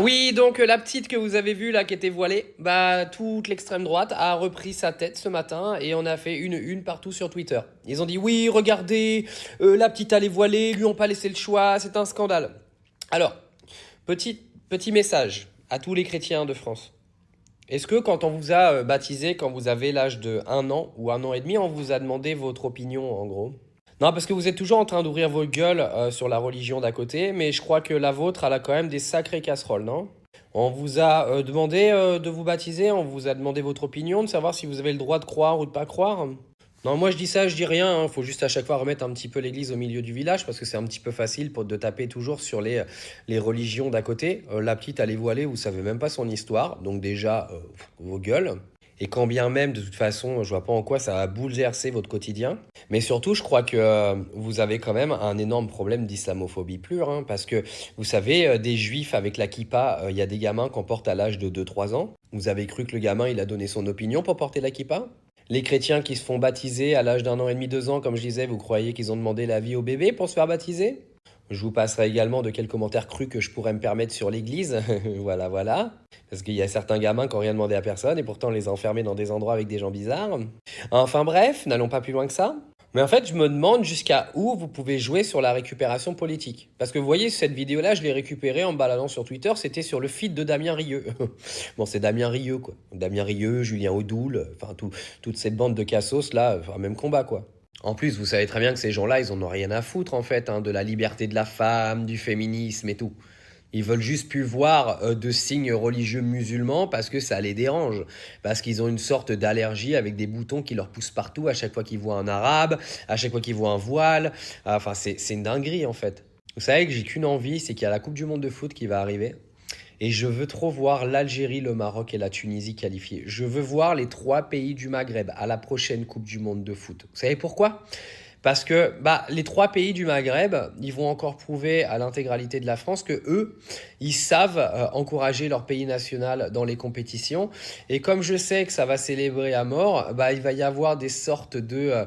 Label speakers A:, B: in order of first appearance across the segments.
A: Oui, donc la petite que vous avez vue là qui était voilée, bah toute l'extrême droite a repris sa tête ce matin et on a fait une partout sur Twitter. Ils ont dit oui, regardez, la petite elle est voilée, ils lui ont pas laissé le choix, c'est un scandale. Alors, petit message à tous les chrétiens de France. Est-ce que quand on vous a baptisé, quand vous avez l'âge de 1 an ou 1 an et demi, on vous a demandé votre opinion en gros? Non, parce que vous êtes toujours en train d'ouvrir vos gueules sur la religion d'à côté, mais je crois que la vôtre, elle a quand même des sacrées casseroles, non? On vous a demandé de vous baptiser, on vous a demandé votre opinion, de savoir si vous avez le droit de croire ou de pas croire. Non, moi je dis ça, je dis rien, hein. Faut juste à chaque fois remettre un petit peu l'église au milieu du village parce que c'est un petit peu facile de taper toujours sur les religions d'à côté. La petite, elle est voilée, vous savez même pas son histoire, donc déjà, vos gueules. Et quand bien même, de toute façon, je vois pas en quoi ça va bouleverser votre quotidien. Mais surtout, je crois que vous avez quand même un énorme problème d'islamophobie pure, hein, parce que vous savez, des juifs avec la kippa, il y a des gamins qu'on porte à l'âge de 2 3 ans. Vous avez cru que le gamin, il a donné son opinion pour porter la kippa? Les chrétiens qui se font baptiser à l'âge d'1 an et demi, 2 ans, comme je disais, vous croyez qu'ils ont demandé l'avis au bébé pour se faire baptiser? Je vous passerai également de quels commentaires crus que je pourrais me permettre sur l'église. Voilà, voilà. Parce qu'il y a certains gamins qui n'ont rien demandé à personne et pourtant on les a enfermés dans des endroits avec des gens bizarres. Enfin bref, n'allons pas plus loin que ça. Mais en fait, je me demande jusqu'à où vous pouvez jouer sur la récupération politique. Parce que vous voyez, cette vidéo-là, je l'ai récupérée en me baladant sur Twitter, c'était sur le feed de Damien Rieu. Bon, c'est Damien Rieu, quoi. Damien Rieu, Julien Audoul, enfin, toute cette bande de cassos, là, enfin, même combat, quoi. En plus, vous savez très bien que ces gens-là, ils en ont rien à foutre, en fait, hein, de la liberté de la femme, du féminisme et tout. Ils veulent juste plus voir de signes religieux musulmans parce que ça les dérange. Parce qu'ils ont une sorte d'allergie avec des boutons qui leur poussent partout à chaque fois qu'ils voient un arabe, à chaque fois qu'ils voient un voile. Enfin, c'est une dinguerie en fait. Vous savez que j'ai qu'une envie, c'est qu'il y a la Coupe du Monde de foot qui va arriver. Et je veux trop voir l'Algérie, le Maroc et la Tunisie qualifiés. Je veux voir les 3 pays du Maghreb à la prochaine Coupe du Monde de foot. Vous savez pourquoi? Parce que bah, les 3 pays du Maghreb, ils vont encore prouver à l'intégralité de la France que eux, ils savent encourager leur pays national dans les compétitions. Et comme je sais que ça va célébrer à mort, bah, il va y avoir des sortes de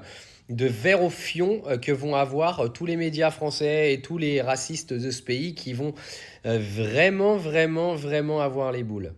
A: verre au fion que vont avoir tous les médias français et tous les racistes de ce pays qui vont vraiment, vraiment, vraiment avoir les boules.